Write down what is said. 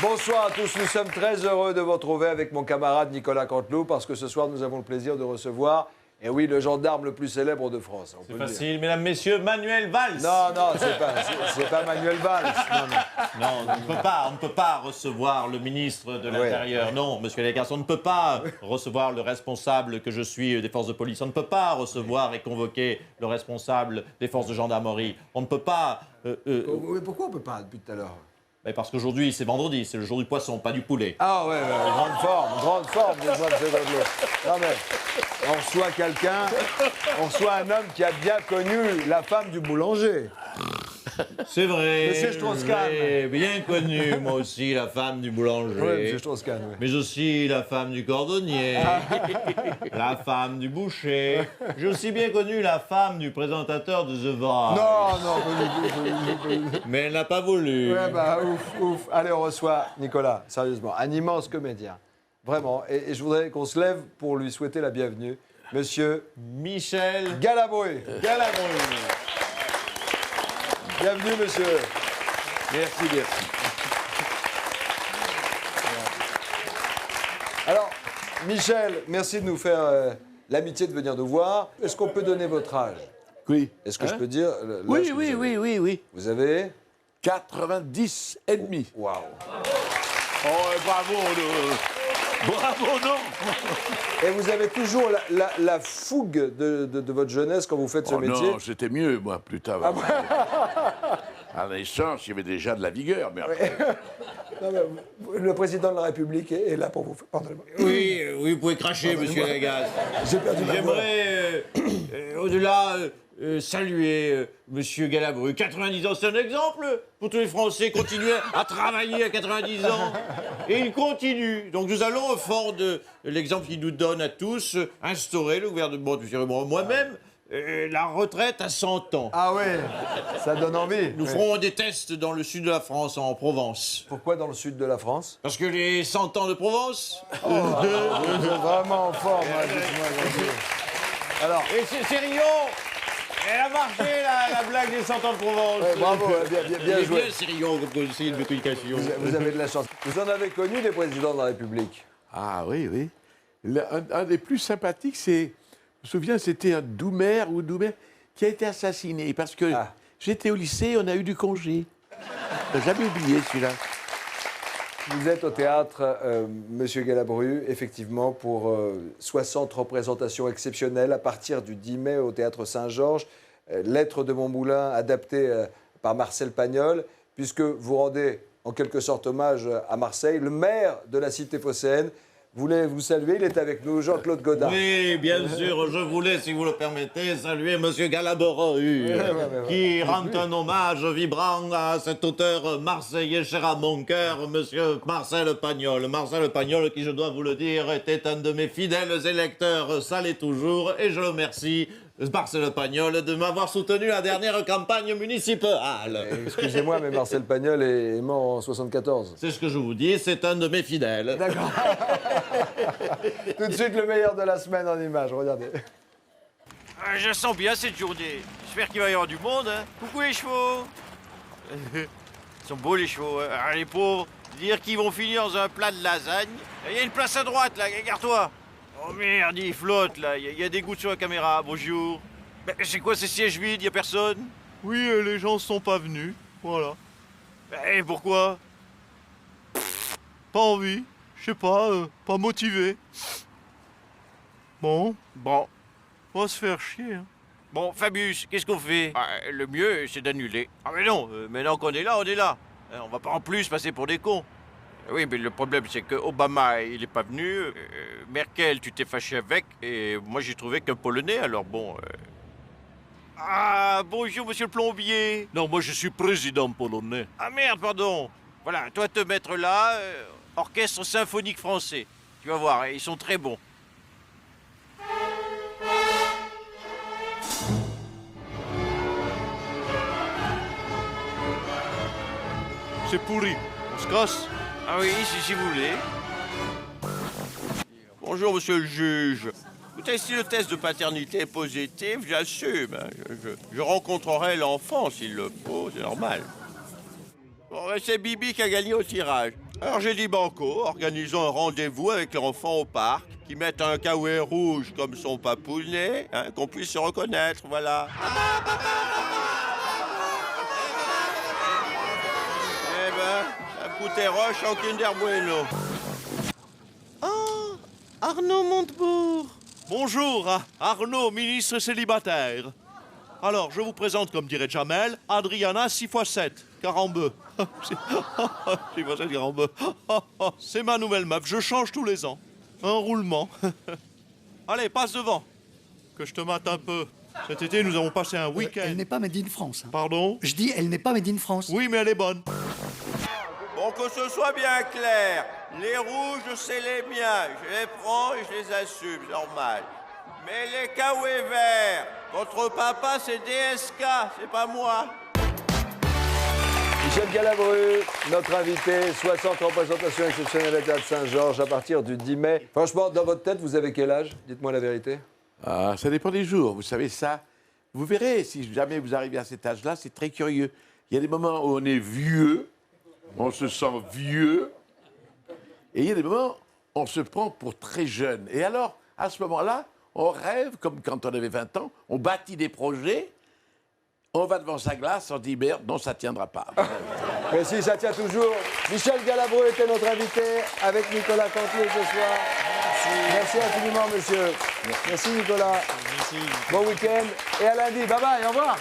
Bonsoir à tous, nous sommes très heureux de vous retrouver avec mon camarade Nicolas Canteloup parce que ce soir nous avons le plaisir de recevoir, et oui, le gendarme le plus célèbre de France. C'est facile, mesdames, messieurs, Manuel Valls. Non, c'est pas Manuel Valls. Non, on ne peut pas recevoir le ministre de l'Intérieur. Non, monsieur les garçons, on ne peut pas recevoir le responsable que je suis des forces de police. On ne peut pas recevoir et convoquer le responsable des forces de gendarmerie. On ne peut pas... Mais pourquoi on peut pas depuis tout à l'heure? Parce qu'aujourd'hui, c'est vendredi, c'est le jour du poisson, pas du poulet. Ah ouais, grande forme, des fois, c'est votre lot. Non mais, on reçoit quelqu'un, on reçoit un homme qui a bien connu la femme du boulanger. C'est vrai. Monsieur Strauss-Kahn. J'ai bien connu, moi aussi, la femme du boulanger. Oui, monsieur Strauss-Kahn, oui. Mais aussi la femme du cordonnier, la femme du boucher. J'ai aussi bien connu la femme du présentateur de The Voice. Non, Mais elle n'a pas voulu. ouais, bah, ouf. Allez, on reçoit Nicolas, sérieusement, un immense comédien. Vraiment. Et je voudrais qu'on se lève pour lui souhaiter la bienvenue. Monsieur Michel Galabru. Galabru. Bienvenue, monsieur. Merci. Alors, Michel, merci de nous faire l'amitié de venir nous voir. Est-ce qu'on peut donner votre âge? Oui. Est-ce que je peux dire l'âge Oui, que vous avez? oui. Vous avez 90 et demi. Waouh. Oh, bravo, non. Et vous avez toujours la fougue de votre jeunesse quand vous faites ce métier? Non, c'était mieux, moi, plus tard. À l'essence, il y avait déjà de la vigueur, mais après... Non, mais le président de la République est là pour vous. Pardonnez-moi. Oui, vous pouvez cracher, monsieur Lagas. J'ai perdu ma voix. J'aimerais, au-delà, saluer monsieur Galabru. 90 ans, c'est un exemple pour tous les Français. Continuer à travailler à 90 ans. Et il continue. Donc nous allons, au fort de l'exemple qu'il nous donne à tous, instaurer le gouvernement de M. moi-même, la retraite à 100 ans. Ah ouais, ça donne envie. Nous ferons des tests dans le sud de la France, en Provence. Pourquoi dans le sud de la France? Parce que les 100 ans de Provence... Vous êtes vraiment en forme, hein, dites-moi. Alors, Et c'est Rio. Elle a marché, la blague des 100 ans de Provence. ouais, bravo, bien joué. Bien, c'est Rio, comme conseiller de communication. Vous avez de la chance. Vous en avez connu des présidents de la République? Ah oui. Un des plus sympathiques, c'est... Je me souviens, c'était un Doumer qui a été assassiné parce que j'étais au lycée, on a eu du congé. J'ai jamais oublié celui-là. Vous êtes au théâtre, Monsieur Galabru, effectivement, pour 60 représentations exceptionnelles à partir du 10 mai au théâtre Saint-Georges. Lettre de Montmoulin, adaptée par Marcel Pagnol, puisque vous rendez en quelque sorte hommage à Marseille. Le maire de la cité phocéenne voulait vous saluer, il est avec nous, Jean-Claude Godard. Oui, bien sûr, je voulais, si vous le permettez, saluer Monsieur Galabru, qui rend un hommage vibrant à cet auteur marseillais cher à mon cœur, Monsieur Marcel Pagnol. Marcel Pagnol, qui, je dois vous le dire, était un de mes fidèles électeurs, ça l'est toujours, et je le remercie, Marcel Pagnol, de m'avoir soutenu à la dernière campagne municipale. Excusez-moi, mais Marcel Pagnol est mort en 74. C'est ce que je vous dis, c'est un de mes fidèles. D'accord. Tout de suite, le meilleur de la semaine en images, regardez. Je sens bien cette journée. J'espère qu'il va y avoir du monde. Hein. Coucou les chevaux. Ils sont beaux les chevaux. Hein. Ah, les pauvres, dire qu'ils vont finir dans un plat de lasagne. Il y a une place à droite là, regarde-toi. Oh merde, il flotte là. Il y a des gouttes sur la caméra. Bonjour. Mais c'est quoi ces sièges vides? Il y a personne? Oui, les gens sont pas venus. Voilà. Et pourquoi? Pas envie. Je sais pas motivé. Bon. On va se faire chier. Hein. Bon, Fabius, qu'est-ce qu'on fait? Le mieux, c'est d'annuler. Ah mais non, maintenant qu'on est là, on est là. On va pas en plus passer pour des cons. Oui, mais le problème, c'est que Obama, il est pas venu. Merkel, tu t'es fâché avec. Et moi, j'ai trouvé qu'un Polonais, alors bon... Ah, bonjour, monsieur le plombier. Non, moi, je suis président polonais. Ah merde, pardon. Voilà, toi, te mettre là, orchestre symphonique français. Tu vas voir, ils sont très bons. C'est pourri. On se casse? Ah oui, si vous voulez. Bonjour, monsieur le juge. Écoutez, si le test de paternité est positif, j'assume. Je rencontrerai l'enfant s'il le faut, c'est normal. Bon, c'est Bibi qui a gagné au tirage. Alors j'ai dit banco, organisons un rendez-vous avec l'enfant au parc, qui mette un caouet rouge comme son papounet, hein, qu'on puisse se reconnaître, voilà. Eh ben, ça me coûtait roche en Kinder Bueno. Ah, Arnaud Montebourg. Bonjour, Arnaud, ministre célibataire. Alors, je vous présente, comme dirait Jamel, Adriana 6x7, Carambeu. 6x7, Carambeu. C'est ma nouvelle meuf, je change tous les ans. Un roulement. Allez, passe devant, que je te mate un peu. Cet été, nous avons passé un week-end. Elle n'est pas made in France. Hein. Pardon? Je dis, elle n'est pas made in France. Oui, mais elle est bonne. Bon, que ce soit bien clair, les rouges, c'est les miens. Je les prends et je les assume, c'est normal. Mais les caouets verts, votre papa, c'est DSK, c'est pas moi. Michel Galabru, notre invité, 60 représentations exceptionnelles à Théâtre Saint-Georges à partir du 10 mai. Franchement, dans votre tête, vous avez quel âge? Dites-moi la vérité. Ah, ça dépend des jours, vous savez ça. Vous verrez, si jamais vous arrivez à cet âge-là, c'est très curieux. Il y a des moments où on est vieux, on se sent vieux, et il y a des moments où on se prend pour très jeune. Et alors, à ce moment-là, on rêve, comme quand on avait 20 ans, on bâtit des projets, on va devant sa glace, on dit merde, non, ça ne tiendra pas. Mais si, ça tient toujours. Michel Galabru était notre invité avec Nicolas Canteloup ce soir. Merci infiniment, monsieur. Merci, Nicolas. Merci. Bon week-end et à lundi. Bye bye, au revoir.